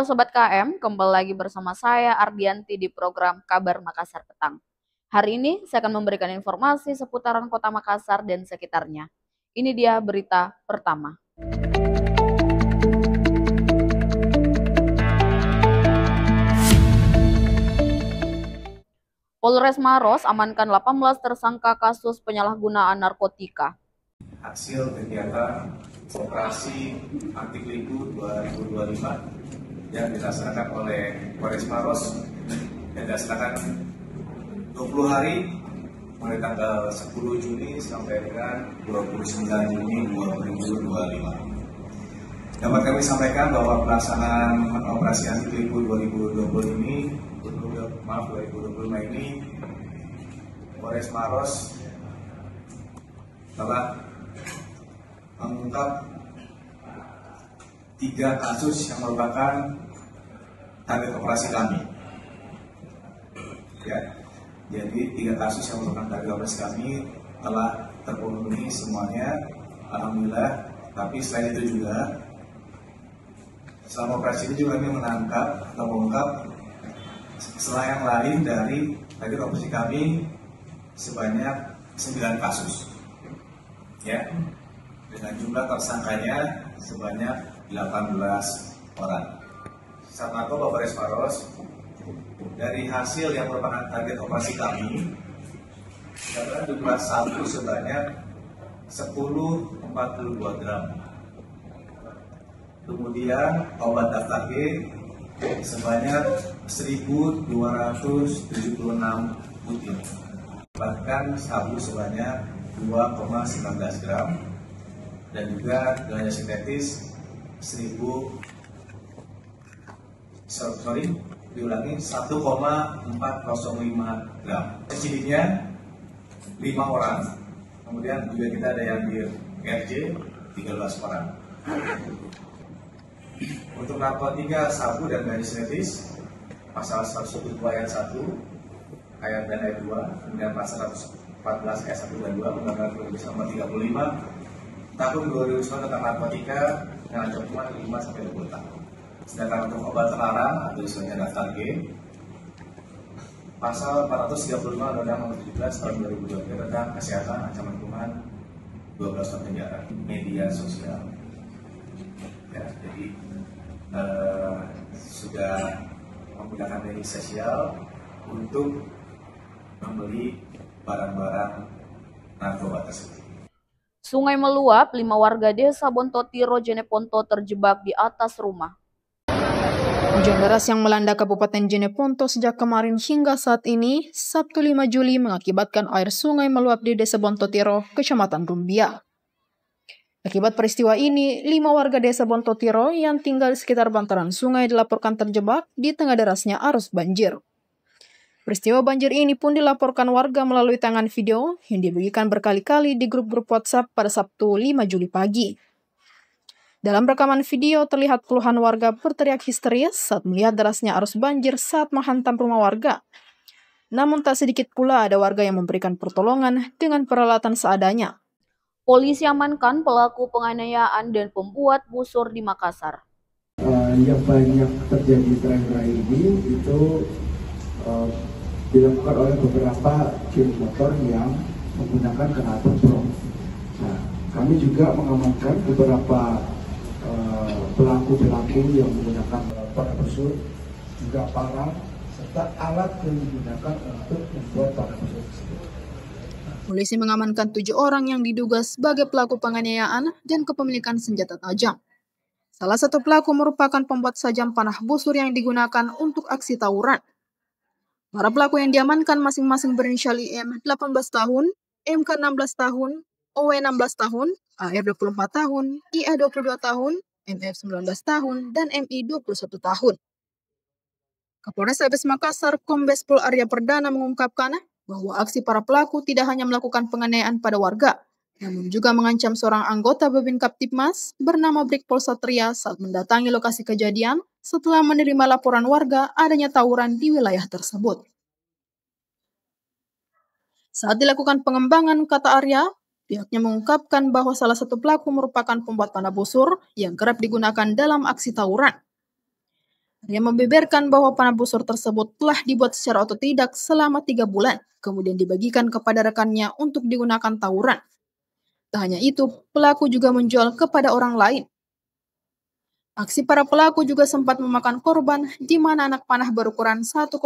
Halo Sobat KM, kembali lagi bersama saya Ardianti di program Kabar Makassar Petang. Hari ini saya akan memberikan informasi seputaran Kota Makassar dan sekitarnya. Ini dia berita pertama. Polres Maros amankan 18 tersangka kasus penyalahgunaan narkotika. Hasil kegiatan operasi anti peliku 2025 yang dilaksanakan oleh Polres Maros yang dilaksanakan 20 hari mulai tanggal 10 Juni sampai dengan 29 Juni 2025. Dapat kami sampaikan bahwa pelaksanaan operasi anti peliku 2025 ini Polres Maros telah mengungkap 3 kasus yang merupakan target operasi kami. Ya, jadi 3 kasus yang merupakan target operasi kami telah terpenuhi semuanya, alhamdulillah. Tapi selain itu juga, selama operasi ini juga kami menangkap atau mengungkap selain lain dari target operasi kami sebanyak 9 kasus. Ya, dengan jumlah tersangkanya sebanyak 18 orang. Saat narkoba Polres Maros, dari hasil yang merupakan target operasi kami, dapatkan jumlah sabu sebanyak 10,42 gram. Kemudian obat daftar G sebanyak 1.276 butir. Bahkan sabu sebanyak 2,19 gram. Dan juga ganja sintetis 1,405 gram. Residipnya 5 orang. Kemudian juga kita ada yang di RJ 13 orang. Untuk narkotika sabu dan ganja sintetis pasal 112 ayat 1 ayat dan ayat 2, kemudian pasal 114 ayat 1 dan 2 Undang-Undang Nomor 35 Tahun 2009 tentang narkotika dengan ancaman 5 sampai 20 tahun. Sedangkan untuk obat terlarang atau istilahnya daftar G, pasal 435 Undang-Undang Nomor 17 Tahun 2002 tentang kesehatan ancaman hukuman 12 tahun penjara. Media sosial. Ya, jadi sudah menggunakan media sosial untuk membeli barang-barang narkoba tersebut. Sungai meluap, 5 warga desa Bontotiro, Jeneponto terjebak di atas rumah. Hujan deras yang melanda Kabupaten Jeneponto sejak kemarin hingga saat ini, Sabtu 5 Juli mengakibatkan air sungai meluap di Desa Bontotiro, Kecamatan Rumbia. Akibat peristiwa ini, 5 warga Desa Bontotiro yang tinggal di sekitar bantaran sungai dilaporkan terjebak di tengah derasnya arus banjir. Peristiwa banjir ini pun dilaporkan warga melalui tayangan video yang dibagikan berkali-kali di grup-grup WhatsApp pada Sabtu 5 Juli pagi. Dalam rekaman video terlihat puluhan warga berteriak histeris saat melihat derasnya arus banjir saat menghantam rumah warga. Namun tak sedikit pula ada warga yang memberikan pertolongan dengan peralatan seadanya. Polisi amankan pelaku penganiayaan dan pembuat busur di Makassar. Yang banyak terjadi terakhir-terakhir ini itu dilakukan oleh beberapa geng motor yang menggunakan knalpot bronze. Nah, kami juga mengamankan beberapa pelaku-pelaku yang menggunakan para busur, juga parang, serta alat yang digunakan untuk membuat para busur tersebut. Polisi mengamankan 7 orang yang diduga sebagai pelaku penganiayaan dan kepemilikan senjata tajam. Salah satu pelaku merupakan pembuat sajam panah busur yang digunakan untuk aksi tawuran. Para pelaku yang diamankan masing-masing berinisial IM 18 tahun, MK 16 tahun, OW 16 tahun, AR 24 tahun, IA 22 tahun, MF 19 tahun, dan MI 21 tahun. Kapolres Polres Makassar Kombes Pol Arya Perdana mengungkapkan bahwa aksi para pelaku tidak hanya melakukan penganiayaan pada warga, namun juga mengancam seorang anggota Babin Kaptipmas bernama Brigpol Satria saat mendatangi lokasi kejadian setelah menerima laporan warga adanya tawuran di wilayah tersebut. Saat dilakukan pengembangan, kata Arya, pihaknya mengungkapkan bahwa salah satu pelaku merupakan pembuat panah busur yang kerap digunakan dalam aksi tawuran. Dia membeberkan bahwa panah busur tersebut telah dibuat secara otodidak selama 3 bulan, kemudian dibagikan kepada rekannya untuk digunakan tawuran. Tak hanya itu, pelaku juga menjual kepada orang lain. Aksi para pelaku juga sempat memakan korban, di mana anak panah berukuran 1,8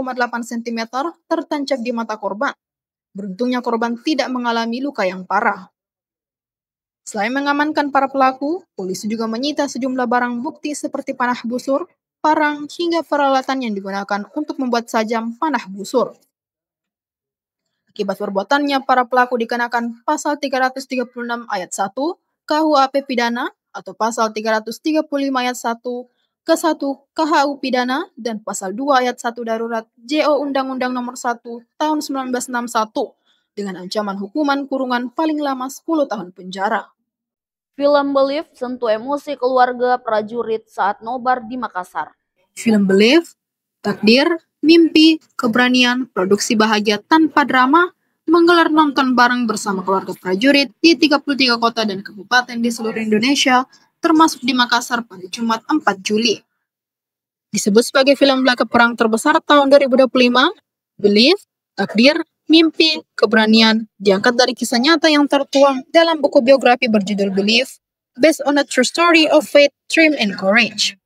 cm tertancap di mata korban. Beruntungnya korban tidak mengalami luka yang parah. Selain mengamankan para pelaku, polisi juga menyita sejumlah barang bukti seperti panah busur, parang, hingga peralatan yang digunakan untuk membuat sajam panah busur. Akibat perbuatannya, para pelaku dikenakan pasal 336 ayat 1 KUHP pidana atau pasal 335 ayat 1 ke 1 KHU pidana dan pasal 2 ayat 1 darurat JO Undang-Undang Nomor 1 Tahun 1961 dengan ancaman hukuman kurungan paling lama 10 tahun penjara. Film Believe sentuh emosi keluarga prajurit saat nobar di Makassar. Film Believe, takdir, mimpi, keberanian, produksi bahagia tanpa drama, menggelar nonton bareng bersama keluarga prajurit di 33 kota dan kabupaten di seluruh Indonesia, termasuk di Makassar pada Jumat 4 Juli. Disebut sebagai film belaka perang terbesar tahun 2025, Believe, takdir, mimpi, keberanian, diangkat dari kisah nyata yang tertuang dalam buku biografi berjudul Believe, based on a true story of faith, dream, and courage.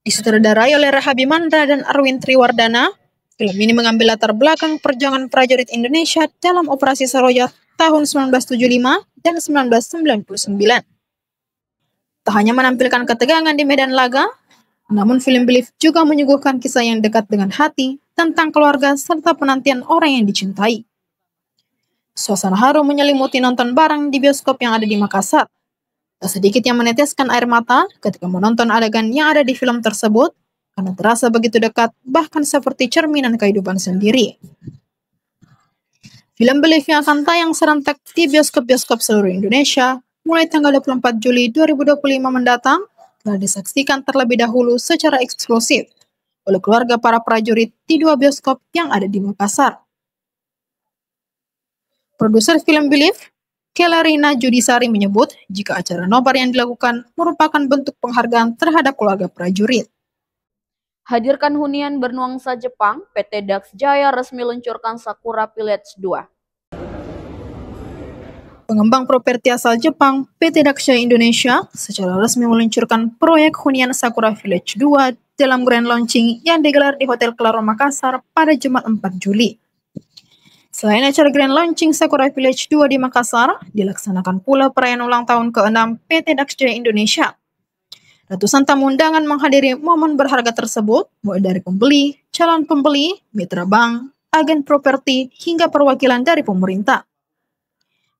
Disutradarai oleh Rahabi Mandra dan Arwin Triwardana, film ini mengambil latar belakang perjuangan prajurit Indonesia dalam Operasi Saroja tahun 1975 dan 1999. Tak hanya menampilkan ketegangan di medan laga, namun film Believe juga menyuguhkan kisah yang dekat dengan hati tentang keluarga serta penantian orang yang dicintai. Suasana haru menyelimuti nonton bareng di bioskop yang ada di Makassar. Tak sedikit yang meneteskan air mata ketika menonton adegan yang ada di film tersebut karena terasa begitu dekat, bahkan seperti cerminan kehidupan sendiri. Film Believe yang akan tayang serentak di bioskop-bioskop seluruh Indonesia mulai tanggal 24 Juli 2025 mendatang telah disaksikan terlebih dahulu secara eksklusif oleh keluarga para prajurit di 2 bioskop yang ada di Makassar. Produser film Believe, Kelarina Judisari menyebut jika acara nobar yang dilakukan merupakan bentuk penghargaan terhadap keluarga prajurit. Hadirkan hunian bernuansa Jepang, PT Dax Jaya resmi luncurkan Sakura Village 2. Pengembang properti asal Jepang, PT Dax Jaya Indonesia, secara resmi meluncurkan proyek hunian Sakura Village 2 dalam grand launching yang digelar di Hotel Claro Makassar pada Jumat 4 Juli. Selain acara grand launching Sakura Village 2 di Makassar, dilaksanakan pula perayaan ulang tahun ke-6 PT Dax Jaya Indonesia. Ratusan tamu undangan menghadiri momen berharga tersebut, mulai dari pembeli, calon pembeli, mitra bank, agen properti, hingga perwakilan dari pemerintah.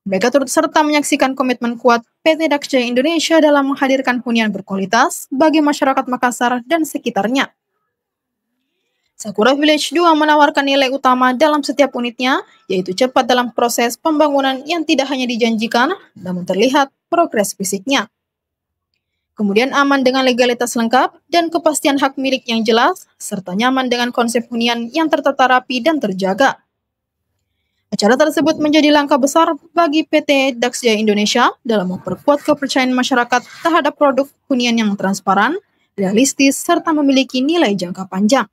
Mereka turut serta menyaksikan komitmen kuat PT Dax Jaya Indonesia dalam menghadirkan hunian berkualitas bagi masyarakat Makassar dan sekitarnya. Sakura Village 2 menawarkan nilai utama dalam setiap unitnya, yaitu cepat dalam proses pembangunan yang tidak hanya dijanjikan, namun terlihat progres fisiknya. Kemudian aman dengan legalitas lengkap dan kepastian hak milik yang jelas, serta nyaman dengan konsep hunian yang tertata rapi dan terjaga. Acara tersebut menjadi langkah besar bagi PT Dax Jaya Indonesia dalam memperkuat kepercayaan masyarakat terhadap produk hunian yang transparan, realistis, serta memiliki nilai jangka panjang.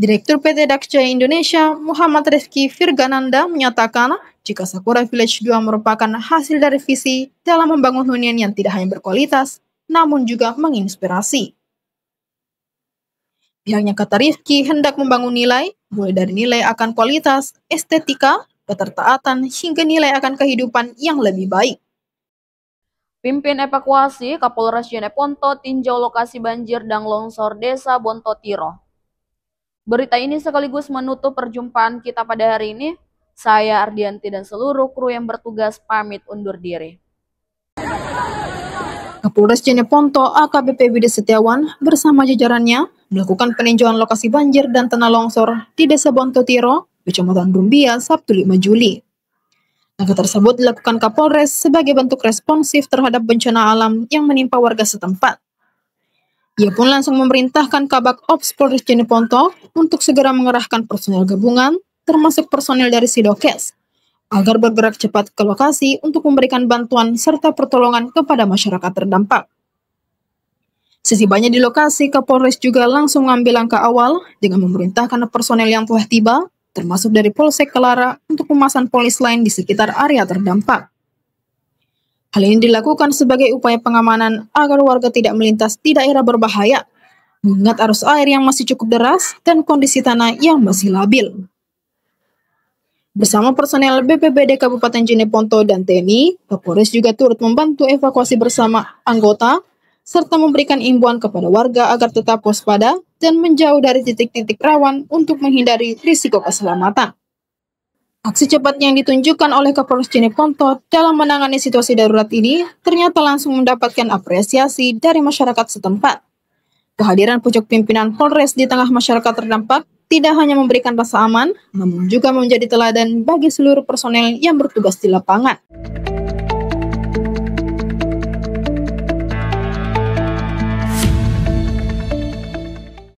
Direktur PT Dax Jaya Indonesia, Muhammad Rifki Firgananda, menyatakan jika Sakura Village 2 merupakan hasil dari visi dalam membangun hunian yang tidak hanya berkualitas, namun juga menginspirasi. Pihaknya kata Rifki hendak membangun nilai, mulai dari nilai akan kualitas, estetika, ketertaatan, hingga nilai akan kehidupan yang lebih baik. Pimpin evakuasi Kapolres Jeneponto tinjau lokasi banjir dan longsor desa Bontotiro. Berita ini sekaligus menutup perjumpaan kita pada hari ini. Saya Ardianti dan seluruh kru yang bertugas pamit undur diri. Kapolres Jeneponto AKBP Widi Setiawan bersama jajarannya melakukan peninjauan lokasi banjir dan tanah longsor di Desa Bontotiro, Kecamatan Rumbia, Sabtu 5 Juli. Langkah tersebut dilakukan Kapolres sebagai bentuk responsif terhadap bencana alam yang menimpa warga setempat. Ia pun langsung memerintahkan Kabak Ops Polres Jeneponto untuk segera mengerahkan personel gabungan, termasuk personel dari Sidokes, agar bergerak cepat ke lokasi untuk memberikan bantuan serta pertolongan kepada masyarakat terdampak. Setibanya di lokasi, Kapolres juga langsung mengambil langkah awal dengan memerintahkan personel yang telah tiba, termasuk dari Polsek Kelara, untuk memasang polis lain di sekitar area terdampak. Hal ini dilakukan sebagai upaya pengamanan agar warga tidak melintas di daerah berbahaya, mengingat arus air yang masih cukup deras dan kondisi tanah yang masih labil. Bersama personel BPBD Kabupaten Jeneponto dan TNI, Kapolres juga turut membantu evakuasi bersama anggota, serta memberikan imbauan kepada warga agar tetap waspada dan menjauh dari titik-titik rawan untuk menghindari risiko keselamatan. Aksi cepat yang ditunjukkan oleh Kapolres Jeneponto dalam menangani situasi darurat ini ternyata langsung mendapatkan apresiasi dari masyarakat setempat. Kehadiran pucuk pimpinan Polres di tengah masyarakat terdampak tidak hanya memberikan rasa aman, namun juga menjadi teladan bagi seluruh personel yang bertugas di lapangan.